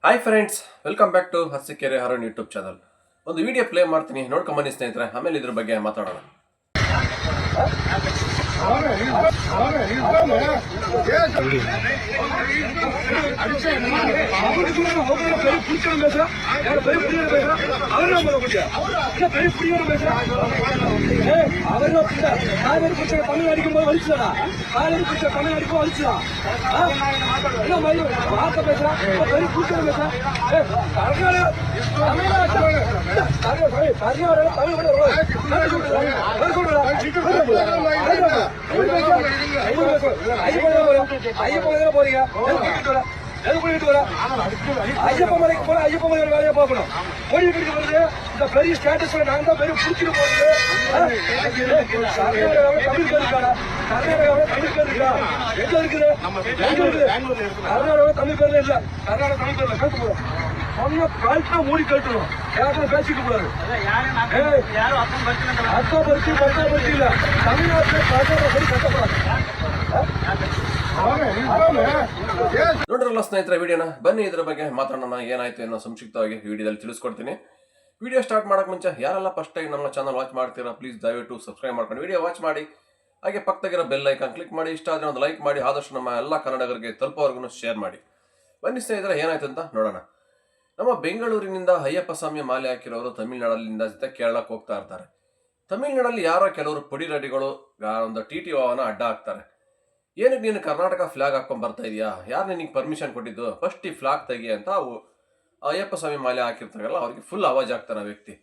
Hi friends, welcome back to Harsikere Haran YouTube channel. ಒಂದು video play ಮಾಡ್ತೀನಿ, ನೋಡ್ಕೊಂಬನ್ನಿ ಸ್ನೇಹಿತರೆ. ಆಮೇಲೆ ಇದ್ರ ಬಗ್ಗೆ ಮಾತಾಡೋಣ. ஐயப்ப மலைக்கு போல ஐயப்ப மலை வேலையை பார்க்கணும். ஓடிக்கிட்டு வருது இந்த பெரிய ஸ்டேட்டஸ்ல நான் தான் பெரிய பிடிச்சிட்டு போறது. கர்நாடகாவில் தமிழ் பேர் இருக்காடா, கர்நாடகாவில் தமிழ் பேர் இருக்கா? எங்க இருக்குது? கர்நாடகாவில் தமிழ் பேர்ல இல்ல, கர்நாடகா தமிழ் பேர்ல கேட்டு போறோம். சொன்ன கழுத்தா மூடி கட்டணும், யாரும் பேசிக்க கூடாது. அக்கா பரிசு பட்டா பரிசு இல்ல, தமிழ்நாட்டில் படி கட்டக்கூடாது. ನೋಡ್ರಲ್ಲ ಸ್ನೇಹಿತರೆ, ವಿಡಿಯೋನ ಬನ್ನಿ ಇದ್ರ ಬಗ್ಗೆ ಮಾತಾಡೋಣ. ಏನಾಯ್ತು ಅನ್ನೋ ಸಂಕ್ಷಿಪ್ತವಾಗಿ ವಿಡಿಯೋದಲ್ಲಿ ತಿಳಿಸ್ಕೊಡ್ತೀನಿ. ವಿಡಿಯೋ ಸ್ಟಾರ್ಟ್ ಮಾಡಕ್ ಮುಂಚೆ ಯಾರೆಲ್ಲ ಫಸ್ಟ್ ಟೈಮ್ ನಮ್ಮ ಚಾನಲ್ ವಾಚ್ ಮಾಡ್ತೀರಾ, ಪ್ಲೀಸ್ ದಯವಿಟ್ಟು ಸಬ್ಸ್ಕ್ರೈಬ್ ಮಾಡ್ಕೊಂಡು ವಿಡಿಯೋ ವಾಚ್ ಮಾಡಿ. ಹಾಗೆ ಪಕ್ಕದಾಗಿರೋ ಬೆಲ್ ಐಕಾನ್ ಕ್ಲಿಕ್ ಮಾಡಿ. ಇಷ್ಟ ಆದರೆ ಒಂದು ಲೈಕ್ ಮಾಡಿ, ಆದಷ್ಟು ನಮ್ಮ ಎಲ್ಲ ಕನ್ನಡಿಗರಿಗೆ ತಲುಪೋವರೆಗೂ ಶೇರ್ ಮಾಡಿ. ಬನ್ನಿ ಸ್ನೇಹಿತರೆ, ಏನಾಯ್ತು ಅಂತ ನೋಡೋಣ. ನಮ್ಮ ಬೆಂಗಳೂರಿನಿಂದ ಅಯ್ಯಪ್ಪ ಸ್ವಾಮಿ ಮಾಲೆ ಹಾಕಿರೋರು ತಮಿಳ್ನಾಡಲ್ಲಿಂದ ಜೊತೆ ಕೇರಳಕ್ಕೆ ಹೋಗ್ತಾ ಇರ್ತಾರೆ. ತಮಿಳ್ನಾಡಲ್ಲಿ ಯಾರೋ ಕೆಲವರು ಪುಡಿ ರೆಡಿಗಳು ಒಂದು ಟಿ ವಾಹನ ಅಡ್ಡ ಹಾಕ್ತಾರೆ. ಏನಕ್ಕೆ ನೀನು ಕರ್ನಾಟಕ ಫ್ಲಾಗ್ ಹಾಕೊಂಡ್ ಬರ್ತಾ ಇದೆಯಾ, ಯಾರು ನಿನಗೆ ಪರ್ಮಿಷನ್ ಕೊಟ್ಟಿದ್ದು, ಫಸ್ಟ್ ಈ ಫ್ಲಾಗ್ ತೆಗಿ ಅಂತ ಅಯ್ಯಪ್ಪ ಸ್ವಾಮಿ ಮಾಲೆ ಹಾಕಿರ್ತಾರಲ್ಲ ಅವ್ರಿಗೆ ಫುಲ್ ಅವಾಜ್ ಆಗ್ತಾನೆ. ಆ ವ್ಯಕ್ತಿ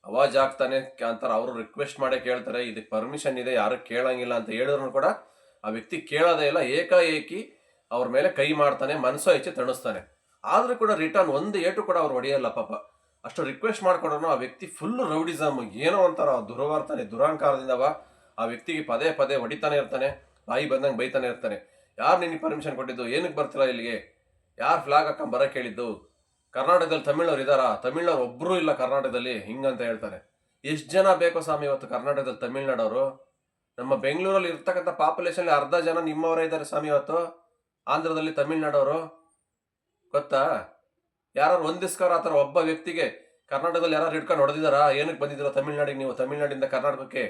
ಅವಾಜ್ ಆಗ್ತಾನೆ ಅಂತಾರೆ. ಅವರು ರಿಕ್ವೆಸ್ಟ್ ಮಾಡೇ ಕೇಳ್ತಾರೆ, ಇದಕ್ಕೆ ಪರ್ಮಿಷನ್ ಇದೆ, ಯಾರು ಕೇಳಂಗಿಲ್ಲ ಅಂತ ಹೇಳಿದ್ರು ಕೂಡ ಆ ವ್ಯಕ್ತಿ ಕೇಳೋದೇ ಇಲ್ಲ. ಏಕಾಏಕಿ ಅವ್ರ ಮೇಲೆ ಕೈ ಮಾಡ್ತಾನೆ, ಮನಸ್ಸೋ ಹೆಚ್ಚೆ ತಣಿಸ್ತಾನೆ. ಆದ್ರೂ ಕೂಡ ರಿಟರ್ನ್ ಒಂದು ಏಟು ಕೂಡ ಅವ್ರು ಹೊಡೆಯಲ್ಲ ಪಾಪ. ಅಷ್ಟು ರಿಕ್ವೆಸ್ಟ್ ಮಾಡ್ಕೊಂಡ್ರು ಆ ವ್ಯಕ್ತಿ ಫುಲ್ ರೌಡಿಸಮ್, ಏನೋ ಒಂಥರ ದುರ್ವರ್ತನೆ, ದುರಾಂಕಾರದಿಂದವ ಆ ವ್ಯಕ್ತಿಗೆ ಪದೇ ಪದೇ ಹೊಡಿತಾನೆ ಇರ್ತಾನೆ, ಬಾಯಿ ಬಂದಂಗೆ ಬೈತಾನೆ ಇರ್ತಾನೆ. ಯಾರು ನಿನಗೆ ಪರ್ಮಿಷನ್ ಕೊಟ್ಟಿದ್ದು, ಏನಕ್ಕೆ ಬರ್ತಿಲ್ಲ ಇಲ್ಲಿಗೆ, ಯಾರು ಫ್ಲಾಗ್ ಹಾಕೊಂಡ್ ಬರಕ್ಕೆ ಹೇಳಿದ್ದು, ಕರ್ನಾಟಕದಲ್ಲಿ ತಮಿಳ್ನವ್ರು ಇದ್ದಾರಾ, ತಮಿಳ್ನವ್ರು ಒಬ್ಬರೂ ಇಲ್ಲ ಕರ್ನಾಟಕದಲ್ಲಿ, ಹಿಂಗಂತ ಹೇಳ್ತಾರೆ. ಎಷ್ಟು ಜನ ಬೇಕೋ ಸ್ವಾಮಿ ಇವತ್ತು ಕರ್ನಾಟಕದಲ್ಲಿ ತಮಿಳ್ನಾಡವರು? ನಮ್ಮ ಬೆಂಗಳೂರಲ್ಲಿ ಇರ್ತಕ್ಕಂಥ ಪಾಪ್ಯುಲೇಷನ್ ಅರ್ಧ ಜನ ನಿಮ್ಮವರೇ ಇದ್ದಾರೆ ಸ್ವಾಮಿ ಇವತ್ತು. ಆಂಧ್ರದಲ್ಲಿ ತಮಿಳ್ನಾಡವರು ಗೊತ್ತಾ? ಯಾರು ಒಂದಿಸ್ಕಾರ ಆ ಥರ ಒಬ್ಬ ವ್ಯಕ್ತಿಗೆ ಕರ್ನಾಟಕದಲ್ಲಿ ಯಾರು ಹಿಡ್ಕೊಂಡು ಹೊಡೆದಿದ್ದಾರಾ? ಏನಕ್ಕೆ ಬಂದಿದ್ದೀರೋ ತಮಿಳ್ನಾಡಿಗೆ ನೀವು, ತಮಿಳ್ನಾಡಿಂದ ಕರ್ನಾಟಕಕ್ಕೆ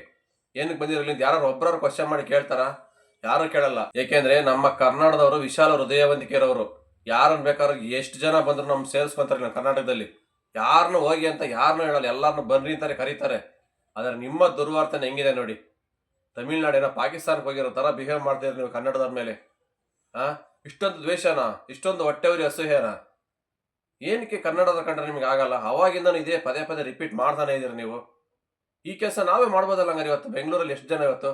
ಏನಕ್ಕೆ ಬಂದಿರೋ? ಇಲ್ಲಿಂದ ಯಾರು ಒಬ್ಬರು ಕ್ವಶನ್ ಮಾಡಿ ಕೇಳ್ತಾರಾ? ಯಾರು ಕೇಳಲ್ಲ. ಏಕೆಂದ್ರೆ ನಮ್ಮ ಕರ್ನಾಟಕದವರು ವಿಶಾಲ ಹೃದಯವಂತಿಕೆರವರು. ಯಾರನ್ನ ಬೇಕಾದ್ರೂ ಎಷ್ಟು ಜನ ಬಂದ್ರು ನಮ್ ಸೇರಿಸ್ಕೊಂತಾರೆ ನಮ್ಮ ಕರ್ನಾಟಕದಲ್ಲಿ. ಯಾರನ್ನು ಹೋಗಿ ಅಂತ ಯಾರನ್ನೂ ಹೇಳಲ್ಲ, ಎಲ್ಲಾರನ್ನು ಬರ್ರಿ ಅಂತಾರೆ, ಕರೀತಾರೆ. ಆದ್ರೆ ನಿಮ್ಮ ದುರ್ವರ್ತನೆ ಹೆಂಗಿದೆ ನೋಡಿ. ತಮಿಳ್ನಾಡೇನ ಪಾಕಿಸ್ತಾನಕ್ಕೆ ಹೋಗಿರೋ ತರ ಬಿಹೇವ್ ಮಾಡ್ತಿದ್ರೆ ನೀವು ಕನ್ನಡದವ್ರ ಮೇಲೆ. ಇಷ್ಟೊಂದು ದ್ವೇಷನ, ಇಷ್ಟೊಂದು ಹೊಟ್ಟೆವರಿ ಅಸೂಹ್ಯನ, ಏನಕ್ಕೆ ಕನ್ನಡದ ಕಂಡ್ರೆ ನಿಮ್ಗೆ ಆಗಲ್ಲ? ಅವಾಗಿಂದನೂ ಇದೇ ಪದೇ ಪದೇ ರಿಪೀಟ್ ಮಾಡ್ತಾನೆ ಇದೀರಿ ನೀವು. ಈ ಕೆಲಸ ನಾವೇ ಮಾಡ್ಬೋದಲ್ಲ ಹಂಗಾರೆ. ಇವತ್ತು ಬೆಂಗಳೂರಲ್ಲಿ ಎಷ್ಟು ಜನ ಇವತ್ತು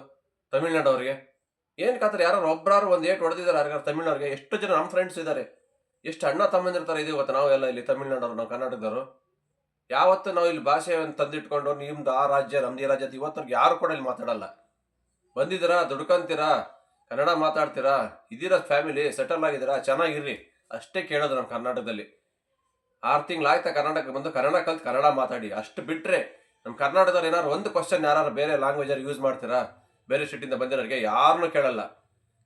ತಮಿಳ್ನಾಡವ್ರಿಗೆ ಏನಕ್ಕೆ ಆತರ ಯಾರು ಒಬ್ಬರಾರು ಒಂದು ಏಟ್ ಹೊಡೆದಿದ್ದಾರೆ ಯಾರಿಗಾರು ತಮಿಳ್ನವ್ರಿಗೆ? ಎಷ್ಟು ಜನ ನಮ್ಮ ಫ್ರೆಂಡ್ಸ್ ಇದ್ದಾರೆ, ಎಷ್ಟು ಅಣ್ಣ ತಮ್ಮಂದಿರ್ತಾರೆ ಇದು. ಇವತ್ತು ನಾವೆಲ್ಲ ಇಲ್ಲಿ ತಮಿಳ್ನಾಡವ್ರು, ನಾವು ಕರ್ನಾಟಕದವರು. ಯಾವತ್ತು ನಾವು ಇಲ್ಲಿ ಭಾಷೆಯನ್ನು ತಂದಿಟ್ಕೊಂಡು ನಿಮ್ದು ಆ ರಾಜ್ಯ ನಮ್ದು ಈ ರಾಜ್ಯ ಅಂತ ಇವತ್ತವ್ರಿಗೆ ಯಾರು ಕೂಡ ಇಲ್ಲಿ ಮಾತಾಡಲ್ಲ. ಬಂದಿದ್ದೀರಾ, ದುಡ್ಕಂತೀರಾ, ಕನ್ನಡ ಮಾತಾಡ್ತೀರಾ, ಇದೀರಾ, ಫ್ಯಾಮಿಲಿ ಸೆಟಲ್ ಆಗಿದ್ದೀರಾ, ಚೆನ್ನಾಗಿರ್ರಿ ಅಷ್ಟೇ ಕೇಳೋದು ನಮ್ಮ ಕರ್ನಾಟಕದಲ್ಲಿ. 6 ತಿಂಗಳಾಯ್ತಾ ಕರ್ನಾಟಕಕ್ಕೆ ಬಂದು, ಕನ್ನಡ ಕಲ್ತು ಕನ್ನಡ ಮಾತಾಡಿ. ಅಷ್ಟು ಬಿಟ್ರೆ ನಮ್ಮ ಕರ್ನಾಟಕದವ್ರು ಏನಾದ್ರು ಒಂದು ಕ್ವಶನ್ ಯಾರು ಬೇರೆ ಲ್ಯಾಂಗ್ವೇಜ್ ಯೂಸ್ ಮಾಡ್ತೀರಾ? ಬೇರೆ ಸ್ಟೇಟಿಂದ ಬಂದಿರೋರಿಗೆ ಯಾರನ್ನೂ ಕೇಳಲ್ಲ.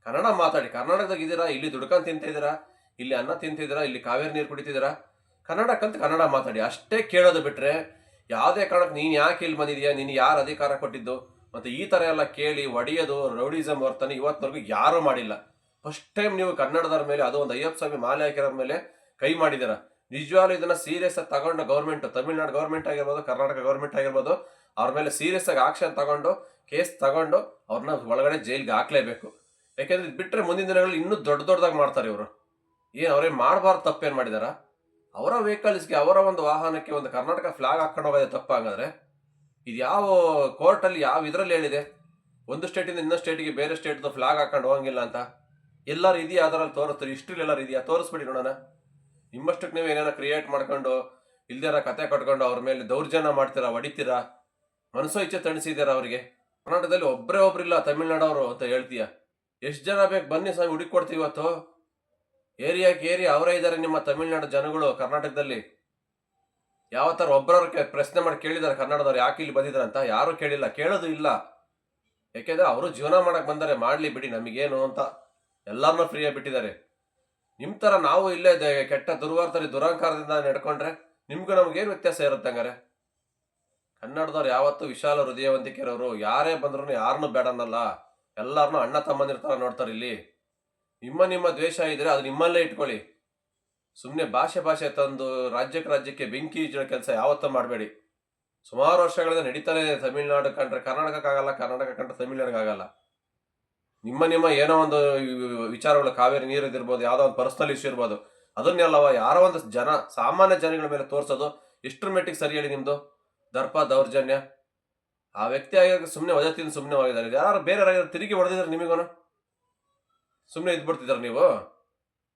ಕನ್ನಡ ಮಾತಾಡಿ. ಕರ್ನಾಟಕದಾಗ ಇದ್ದೀರಾ, ಇಲ್ಲಿ ದುಡ್ಕೊಂಡು ತಿಂತಿದ್ದೀರಾ, ಇಲ್ಲಿ ಅನ್ನ ತಿಂತಿದ್ದೀರಾ, ಇಲ್ಲಿ ಕಾವೇರಿ ನೀರು ಕುಡಿತಿದ್ದೀರಾ, ಕನ್ನಡ ಕಲ್ತು ಕನ್ನಡ ಮಾತಾಡಿ ಅಷ್ಟೇ ಕೇಳೋದು. ಬಿಟ್ರೆ ಯಾವುದೇ ಕಾರಣಕ್ಕೆ ನೀನು ಯಾಕೆ ಇಲ್ಲಿ ಬಂದಿದೆಯಾ, ನೀನು ಯಾರು ಅಧಿಕಾರ ಕೊಟ್ಟಿದ್ದು ಮತ್ತೆ ಈ ಥರ ಎಲ್ಲ ಕೇಳಿ ಒಡೆಯೋದು ರೌಡಿಸಮ್ ವರ್ತನೆ ಇವತ್ತಿನವರೆಗೂ ಯಾರೂ ಮಾಡಿಲ್ಲ. ಫಸ್ಟ್ ಟೈಮ್ ನೀವು ಕನ್ನಡದವ್ರ ಮೇಲೆ, ಅದು ಒಂದು ಅಯ್ಯಪ್ಪ ಸ್ವಾಮಿ ಮಾಲೆ ಹಾಕಿರೋರ ಮೇಲೆ ಕೈ ಮಾಡಿದ್ದೀರಾ. ನಿಜವಾಗ್ಲೂ ಇದನ್ನ ಸೀರಿಯಸ್ ಆಗಿ ತಗೊಂಡು ಗೌರ್ಮೆಂಟ್, ತಮಿಳ್ನಾಡು ಗೌರ್ಮೆಂಟ್ ಆಗಿರ್ಬೋದು, ಕರ್ನಾಟಕ ಗೌರ್ಮೆಂಟ್ ಆಗಿರ್ಬೋದು, ಅವ್ರ ಮೇಲೆ ಸೀರಿಯಸ್ ಆಗಿ ಆಕ್ಷನ್ ತಗೊಂಡು ಕೇಸ್ ತಗೊಂಡು ಅವ್ರನ್ನ ಒಳಗಡೆ ಜೈಲ್ಗೆ ಹಾಕ್ಲೇಬೇಕು. ಯಾಕೆಂದ್ರೆ ಇದು ಬಿಟ್ಟರೆ ಮುಂದಿನ ದಿನಗಳಲ್ಲಿ ಇನ್ನೂ ದೊಡ್ಡದಾಗಿ ಮಾಡ್ತಾರೆ ಇವರು. ಏನು ಅವ್ರೇನು ಮಾಡಬಾರ್ದು, ತಪ್ಪೇನು ಮಾಡಿದಾರ? ಅವರ ವೆಹಿಕಲ್ಸ್ಗೆ, ಅವರ ಒಂದು ವಾಹನಕ್ಕೆ ಒಂದು ಕರ್ನಾಟಕ ಫ್ಲಾಗ್ ಹಾಕೊಂಡು ಹೋಗೋದೇ ತಪ್ಪಾಗಾದ್ರೆ? ಇದು ಯಾವ ಕೋರ್ಟಲ್ಲಿ, ಯಾವ ಇದರಲ್ಲಿ ಹೇಳಿದೆ ಒಂದು ಸ್ಟೇಟಿಂದ ಇನ್ನೊಂದು ಸ್ಟೇಟಿಗೆ, ಬೇರೆ ಸ್ಟೇಟ್ದು ಫ್ಲಾಗ್ ಹಾಕೊಂಡು ಹೋಗಂಗಿಲ್ಲ ಅಂತ? ಎಲ್ಲರೂ ಇದೆಯಾ ಅದರಲ್ಲಿ ತೋರಿಸ್ತಾರೆ? ಹಿಸ್ಟ್ರಿಲಿ ಎಲ್ಲರೂ ಇದೆಯಾ? ತೋರಿಸ್ಬಿಡಿ ನೋಡೋಣ. ನಿಮ್ಮಷ್ಟಕ್ಕೆ ನೀವು ಏನೇನೋ ಕ್ರಿಯೇಟ್ ಮಾಡ್ಕೊಂಡು ಇಲ್ದಿರ ಕತೆ ಕಟ್ಕೊಂಡು ಅವ್ರ ಮೇಲೆ ದೌರ್ಜನ್ಯ ಮಾಡ್ತೀರಾ, ಹೊಡಿತೀರಾ, ಮನಸ್ಸೋ ಇಚ್ಛೆ ತಣಿಸಿದ್ದೀರಾ ಅವರಿಗೆ. ಕರ್ನಾಟಕದಲ್ಲಿ ಒಬ್ಬರೇ ಒಬ್ರಿಲ್ಲ ತಮಿಳ್ನಾಡವರು ಅಂತ ಹೇಳ್ತೀಯ. ಎಷ್ಟು ಜನ ಬೇಕು ಬನ್ನಿ ಸ್ವಾಮಿ, ಹುಡುಕೊಡ್ತೀವಿ. ಇವತ್ತು ಏರಿಯಾಕ್ಕೆ ಏರಿಯಾ ಅವರೇ ಇದ್ದಾರೆ ನಿಮ್ಮ ತಮಿಳ್ನಾಡು ಜನಗಳು ಕರ್ನಾಟಕದಲ್ಲಿ. ಯಾವ ಥರ ಒಬ್ಬರವ್ರ ಪ್ರಶ್ನೆ ಮಾಡಿ ಕೇಳಿದ್ದಾರೆ ಕನ್ನಡದವ್ರು ಯಾಕೆ ಇಲ್ಲಿ ಬಂದಿದ್ದಾರೆ ಅಂತ? ಯಾರೂ ಕೇಳಿಲ್ಲ, ಕೇಳೋದು ಇಲ್ಲ. ಯಾಕೆಂದ್ರೆ ಅವರು ಜೀವನ ಮಾಡಕ್ ಬಂದರೆ, ಮಾಡ್ಲಿ ಬಿಡಿ, ನಮಗೇನು ಅಂತ ಎಲ್ಲರನ್ನೂ ಫ್ರೀಯಾಗಿ ಬಿಟ್ಟಿದ್ದಾರೆ. ನಿಮ್ಮ ಥರ ನಾವು ಇಲ್ಲೇ ಕೆಟ್ಟ ದುರ್ವಾರ್ತನೆ ದುರಹಂಕಾರದಿಂದ ನಡ್ಕೊಂಡ್ರೆ ನಿಮ್ಗೂ ನಮಗೇನು ವ್ಯತ್ಯಾಸ ಇರುತ್ತೆ ಹಂಗಾರೆ? ಕನ್ನಡದವ್ರು ಯಾವತ್ತೂ ವಿಶಾಲ ಹೃದಯವಂತಿಕೆ ಇರೋರು. ಯಾರೇ ಬಂದ್ರು ಯಾರನ್ನೂ ಬೇಡ ಅನ್ನಲ್ಲ, ಎಲ್ಲಾರನ್ನೂ ಅಣ್ಣ ತಮ್ಮಂದಿರ ಥರ ನೋಡ್ತಾರೆ. ಇಲ್ಲಿ ನಿಮ್ಮ ದ್ವೇಷ ಇದ್ರೆ ಅದು ನಿಮ್ಮಲ್ಲೇ ಇಟ್ಕೊಳ್ಳಿ. ಸುಮ್ಮನೆ ಭಾಷೆ ತಂದು ರಾಜ್ಯಕ್ಕೆ ಬೆಂಕಿ ಇಚ್ಚೋ ಕೆಲಸ ಯಾವತ್ತೂ ಮಾಡಬೇಡಿ. ಸುಮಾರು ವರ್ಷಗಳಿಂದ ನಡೀತಾನೆ ಇದೆ. ತಮಿಳ್ನಾಡು ಕಂಡ್ರೆ ಕರ್ನಾಟಕಕ್ಕಾಗಲ್ಲ, ಕರ್ನಾಟಕ ಕಂಡ್ರೆ ತಮಿಳ್ನಾಡಿಗಾಗಲ್ಲ. ನಿಮ್ಮ ಏನೋ ಒಂದು ವಿಚಾರಗಳು, ಕಾವೇರಿ ನೀರಿದಿರ್ಬೋದು, ಯಾವುದೋ ಒಂದು ಪರ್ಸನಲ್ ಇಶ್ಯೂ ಇರ್ಬೋದು, ಅದನ್ನೆಲ್ಲವ ಯಾರೋ ಒಂದು ಸಾಮಾನ್ಯ ಜನಗಳ ಮೇಲೆ ತೋರಿಸೋದು ಎಷ್ಟರ ಮಟ್ಟಿಗೆ ಸರಿ ಹೇಳಿ? ನಿಮ್ಮದು ದರ್ಪ ದೌರ್ಜನ್ಯ. ಆ ವ್ಯಕ್ತಿ ಆಗಿರೋ ಸುಮ್ಮನೆ ವಜತಿಯಿಂದ ಸುಮ್ಮನೆ ಹೋಗಿದ್ದಾರೆ. ಯಾರು ಬೇರೆ ತಿರುಗಿ ಹೊಡೆದಿದ್ದಾರೆ ನಿಮಗೋನ ಸುಮ್ಮನೆ ಇದ್ಬಿಡ್ತಿದ್ದಾರೆ ನೀವು?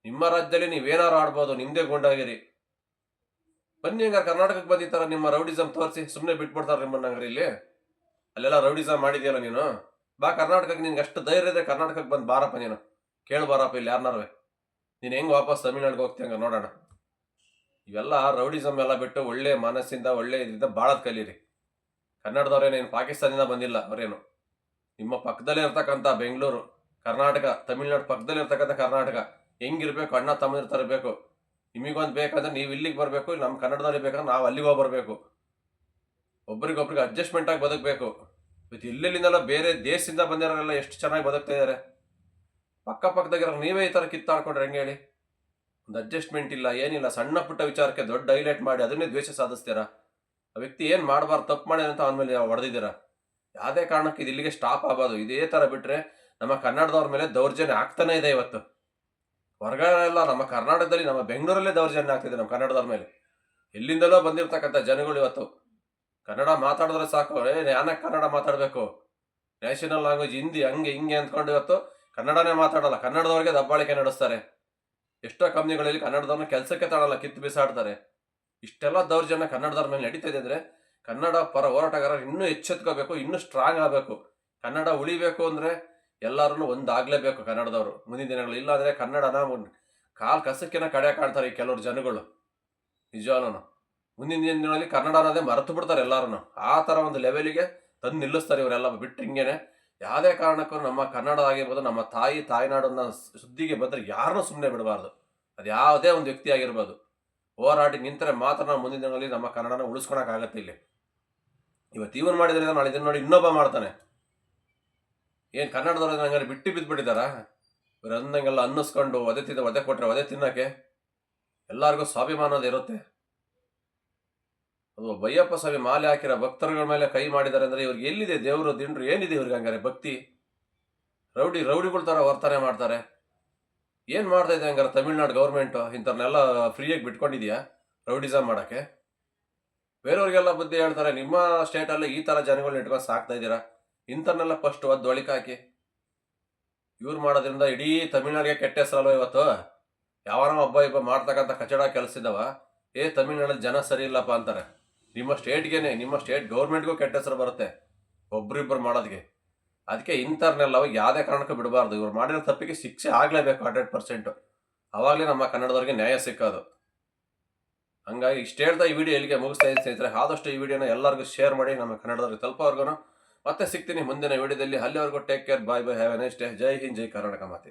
ನಿಮ್ಮ ರಾಜ್ಯದಲ್ಲಿ ನೀವೇನಾರು ಆಡ್ಬೋದು, ನಿಮ್ಮದೇ ಗುಂಡಾಗಿರಿ. ಬನ್ನಿ ಹಂಗಾರೆ ಕರ್ನಾಟಕಕ್ಕೆ ಬಂದಿತ್ತಾರ ನಿಮ್ಮ ರೌಡಿಸಮ್ ತೋರಿಸಿ, ಸುಮ್ಮನೆ ಬಿಟ್ಬಿಡ್ತಾರೆ ನಿಮ್ಮನ್ನ. ಹಂಗಾರೆ ಇಲ್ಲಿ ಅಲ್ಲೆಲ್ಲ ರೌಡಿಸಮ್ ಮಾಡಿದ್ಯಲ್ಲ ನೀನು, ಬಾ ಕರ್ನಾಟಕಕ್ಕೆ. ನಿನ್ಗೆ ಅಷ್ಟು ಧೈರ್ಯ ಇದೆ ಕರ್ನಾಟಕಕ್ಕೆ ಬಂದು ಬಾರಪ್ಪ, ನೀನು ಕೇಳು ಬಾರಪ್ಪ ಇಲ್ಲಿ ಯಾರನ್ನಾರು. ನೀನು ಹೆಂಗೆ ವಾಪಸ್ ತಮಿಳ್ನಾಡಿಗೆ ಹೋಗ್ತೀಯ ಹಂಗ ನೋಡೋಣ. ಇವೆಲ್ಲ ರೌಡಿಸಮ್ ಎಲ್ಲ ಬಿಟ್ಟು ಒಳ್ಳೆ ಮನಸ್ಸಿಂದ ಒಳ್ಳೆ ಇದರಿಂದ ಬಾಳದ್ ಕಲೀರಿ. ಕನ್ನಡದವ್ರೇನೇನು ಪಾಕಿಸ್ತಾನದಿಂದ ಬಂದಿಲ್ಲ, ಅವರೇನು ನಿಮ್ಮ ಪಕ್ಕದಲ್ಲೇ ಇರ್ತಕ್ಕಂಥ ಬೆಂಗಳೂರು, ಕರ್ನಾಟಕ, ತಮಿಳ್ನಾಡು ಪಕ್ಕದಲ್ಲಿ ಇರ್ತಕ್ಕಂಥ ಕರ್ನಾಟಕ ಹೆಂಗಿರ್ಬೇಕು, ಅಣ್ಣ ತಮ್ಮಂದಿರ ಥರ ಬೇಕು. ನಿಮಗೊಂದು ಬೇಕಂದ್ರೆ ನೀವು ಇಲ್ಲಿಗೆ ಬರಬೇಕು, ನಮ್ಮ ಕನ್ನಡದವ್ರಿಗೆ ಬೇಕಂದ್ರೆ ನಾವು ಅಲ್ಲಿಗೆ ಹೋಗಿ ಬರಬೇಕು. ಒಬ್ರಿಗೊಬ್ರಿಗೆ ಅಡ್ಜಸ್ಟ್ಮೆಂಟ್ ಆಗಿ ಬದುಕಬೇಕು. ಇವತ್ತು ಇಲ್ಲೆಲ್ಲಿಂದೆಲ್ಲ ಬೇರೆ ದೇಶದಿಂದ ಬಂದಿರೋರೆಲ್ಲ ಎಷ್ಟು ಚೆನ್ನಾಗಿ ಬದುಕ್ತಾ ಇದ್ದಾರೆ. ಪಕ್ಕದಾಗಿರೋ ನೀವೇ ಈ ಥರ ಕಿತ್ತಾಡ್ಕೊಂಡ್ರೆ ಹೆಂಗೆ ಹೇಳಿ? ಒಂದು ಅಡ್ಜಸ್ಟ್ಮೆಂಟ್ ಇಲ್ಲ, ಏನಿಲ್ಲ. ಸಣ್ಣ ಪುಟ್ಟ ವಿಚಾರಕ್ಕೆ ದೊಡ್ಡ ಹೈಲೈಟ್ ಮಾಡಿ ಅದನ್ನೇ ದ್ವೇಷ ಸಾಧಿಸ್ತೀರಾ. ಆ ವ್ಯಕ್ತಿ ಏನು ಮಾಡಬಾರ್ದು, ತಪ್ಪು ಮಾಡಿ ಅಂತ ಅವನ ಹೊಡೆದಿದ್ದೀರಾ. ಯಾವುದೇ ಕಾರಣಕ್ಕೆ ಇದು ಇಲ್ಲಿಗೆ ಸ್ಟಾಪ್ ಆಗೋದು. ಇದೇ ಥರ ಬಿಟ್ಟರೆ ನಮ್ಮ ಕನ್ನಡದವ್ರ ಮೇಲೆ ದೌರ್ಜನ್ಯ ಆಗ್ತಾನೆ ಇದೆ. ಇವತ್ತು ಹೊರಗಡೆ ಎಲ್ಲ ನಮ್ಮ ಕರ್ನಾಟಕದಲ್ಲಿ, ನಮ್ಮ ಬೆಂಗಳೂರಲ್ಲೇ ದೌರ್ಜನ್ಯ ಆಗ್ತಿದೆ ನಮ್ಮ ಕನ್ನಡದವ್ರ ಮೇಲೆ. ಎಲ್ಲಿಂದಲೋ ಬಂದಿರತಕ್ಕಂಥ ಜನಗಳು ಇವತ್ತು ಕನ್ನಡ ಮಾತಾಡಿದ್ರೆ ಸಾಕು, ಯಾನಕ್ಕೆ ಕನ್ನಡ ಮಾತಾಡಬೇಕು, ನ್ಯಾಷನಲ್ ಲ್ಯಾಂಗ್ವೇಜ್ ಹಿಂದಿ ಹಂಗೆ ಹಿಂಗೆ ಅಂದ್ಕೊಂಡು ಇವತ್ತು ಕನ್ನಡನೇ ಮಾತಾಡಲ್ಲ. ಕನ್ನಡದವ್ರಿಗೆ ದಬ್ಬಾಳಿಕೆ ನಡೆಸ್ತಾರೆ. ಎಷ್ಟೋ ಕಂಪ್ನಿಗಳಲ್ಲಿ ಕನ್ನಡದವ್ರನ್ನ ಕೆಲಸಕ್ಕೆ ತಾಳಲ್ಲ, ಕಿತ್ತು ಬಿಸಾಡ್ತಾರೆ. ಇಷ್ಟೆಲ್ಲ ದೌರ್ಜನ್ಯ ಕನ್ನಡದವ್ರ ಮೇಲೆ ನಡೀತಾ ಇದೆ ಅಂದರೆ ಕನ್ನಡ ಪರ ಹೋರಾಟಗಾರರು ಇನ್ನೂ ಎಚ್ಚೆತ್ಕೋಬೇಕು, ಇನ್ನೂ ಸ್ಟ್ರಾಂಗ್ ಆಗಬೇಕು. ಕನ್ನಡ ಉಳಿಬೇಕು ಅಂದರೆ ಎಲ್ಲರೂ ಒಂದಾಗಲೇಬೇಕು ಕನ್ನಡದವರು ಮುಂದಿನ ದಿನಗಳು. ಇಲ್ಲಾಂದರೆ ಕನ್ನಡನ ಕಾಲು ಕಸಕ್ಕಿನ ಕಡೆ ಕಾಣ್ತಾರೆ ಈ ಕೆಲವರು ಜನಗಳು. ನಿಜವಾಗ್ಲೂ ಮುಂದಿನ ದಿನಗಳಲ್ಲಿ ಕನ್ನಡ ಅನ್ನೋದೇ ಮರೆತು ಬಿಡ್ತಾರೆ ಎಲ್ಲರೂ. ಆ ಥರ ಒಂದು ಲೆವೆಲಿಗೆ ತಂದು ನಿಲ್ಲಿಸ್ತಾರೆ ಇವರೆಲ್ಲ. ಬಿಟ್ಟರೆ ಹಿಂಗೇನೆ ಯಾವುದೇ ಕಾರಣಕ್ಕೂ ನಮ್ಮ ಕನ್ನಡ ಆಗಿರ್ಬೋದು, ನಮ್ಮ ತಾಯ್ನಾಡನ್ನ ಸುದ್ದಿಗೆ ಬಂದರೆ ಯಾರನ್ನೂ ಸುಮ್ಮನೆ ಬಿಡಬಾರ್ದು. ಅದು ಯಾವುದೇ ಒಂದು ವ್ಯಕ್ತಿ ಆಗಿರ್ಬೋದು. ಹೋರಾಡಿ ನಿಂತರೆ ಮಾತ್ರ ನಾವು ಮುಂದಿನ ದಿನಗಳಲ್ಲಿ ನಮ್ಮ ಕನ್ನಡನ ಉಳಿಸ್ಕೊಳಕ್ಕಾಗತ್ತೆ. ಇಲ್ಲಿ ಇವತ್ತು ಇವನು ಮಾಡಿದ್ರೆ ನಾಳೆ ಇದನ್ನು ನೋಡಿ ಇನ್ನೊಬ್ಬ ಮಾಡ್ತಾನೆ. ಏನು ಕನ್ನಡದವ್ರು ಹಂಗಾರೆ ಬಿಟ್ಟು ಬಿದ್ದುಬಿಟ್ಟಿದ್ದಾರಾ? ಇವ್ರು ಅಂದಂಗೆಲ್ಲ ಅನ್ನಿಸ್ಕೊಂಡು ಒದೆ ಕೊಟ್ಟರೆ ಒದೆ ತಿನ್ನೋಕ್ಕೆ ಎಲ್ಲರಿಗೂ ಸ್ವಾಭಿಮಾನದ ಇರುತ್ತೆ. ಅದು ಬಯ್ಯಪ್ಪ ಸ್ವಾಮಿ ಮಾಲೆ ಹಾಕಿರೋ ಭಕ್ತರುಗಳ ಮೇಲೆ ಕೈ ಮಾಡಿದ್ದಾರೆ ಅಂದರೆ ಇವ್ರಿಗೆ ಎಲ್ಲಿದೆ ದೇವರು ದಿಂಡ್ರು? ಏನಿದೆ ಇವ್ರಿಗೆ ಹಂಗಾರೆ ಭಕ್ತಿ? ರೌಡಿಗಳ ಥರ ವರ್ತನೆ ಮಾಡ್ತಾರೆ. ಏನು ಮಾಡ್ತಾ ಇದೆ ಹಂಗಾರೆ ತಮಿಳ್ನಾಡು ಗೌರ್ಮೆಂಟು? ಇಂಥವ್ರನ್ನೆಲ್ಲ ಫ್ರೀಯಾಗಿ ಬಿಟ್ಕೊಂಡಿದ್ಯಾ ರೌಡಿಸಮ್ ಮಾಡೋಕ್ಕೆ? ಬೇರೆಯವ್ರಿಗೆಲ್ಲ ಬುದ್ಧಿ ಹೇಳ್ತಾರೆ, ನಿಮ್ಮ ಸ್ಟೇಟಲ್ಲಿ ಈ ಥರ ಜನಗಳನ್ನ ಇಟ್ಕೊಂಡು ಸಾಕ್ತಾ ಇದ್ದೀರಾ, ಇಂಥವ್ರನ್ನೆಲ್ಲ ಫಸ್ಟ್ ಒದ್ದು ಒಳಿಕಾಕಿ. ಇವ್ರು ಮಾಡೋದ್ರಿಂದ ಇಡೀ ತಮಿಳ್ನಾಡಿಗೆ ಕೆಟ್ಟ ಹೆಸರಲ್ವ ಇವತ್ತು? ಯಾವನೋ ಒಬ್ಬ ಮಾಡ್ತಕ್ಕಂಥ ಕಚಡ ಕೆಲಸ ಇದ್ದಾವ, ತಮಿಳ್ನಾಡಲ್ಲಿ ಜನ ಸರಿ ಇಲ್ಲಪ್ಪ ಅಂತಾರೆ. ನಿಮ್ಮ ಸ್ಟೇಟ್ಗೇನೆ, ನಿಮ್ಮ ಸ್ಟೇಟ್ ಗೌರ್ಮೆಂಟ್ಗೂ ಕೆಟ್ಟ ಹೆಸರು ಬರುತ್ತೆ ಒಬ್ರಿಬ್ಬರು ಮಾಡೋದಕ್ಕೆ. ಅದಕ್ಕೆ ಇಂಥವ್ರನ್ನೆಲ್ಲ ಯಾವುದೇ ಕಾರಣಕ್ಕೂ ಬಿಡಬಾರ್ದು. ಇವ್ರು ಮಾಡಿರೋ ತಪ್ಪಿಗೆ ಶಿಕ್ಷೆ ಆಗಲೇಬೇಕು 100%. ಆವಾಗಲೇ ನಮ್ಮ ಕನ್ನಡದವ್ರಿಗೆ ನ್ಯಾಯ ಸಿಕ್ಕೋದು. ಹಂಗಾಗಿ ಇಷ್ಟು ಹೇಳ್ತಾ ಈ ವಿಡಿಯೋ ಎಲ್ಲಿಗೆ ಮುಗಿಸ್ತಾ ಇದ್ದೀನಿ ಸ್ನೇಹಿತರೆ. ಆದಷ್ಟು ಈ ವಿಡಿಯೋನ ಎಲ್ಲರಿಗೂ ಶೇರ್ ಮಾಡಿ ನಮ್ಮ ಕನ್ನಡದವ್ರಿಗೆ ತಲುಪೋವರೆಗೂ. ಮತ್ತೆ ಸಿಗ್ತೀನಿ ಮುಂದಿನ ವಿಡಿಯೋದಲ್ಲಿ. ಅಲ್ಲಿವರೆಗೂ take care, bye bye, have a nice day. Jai Hind, Jai Karnataka ಮಾತೆ.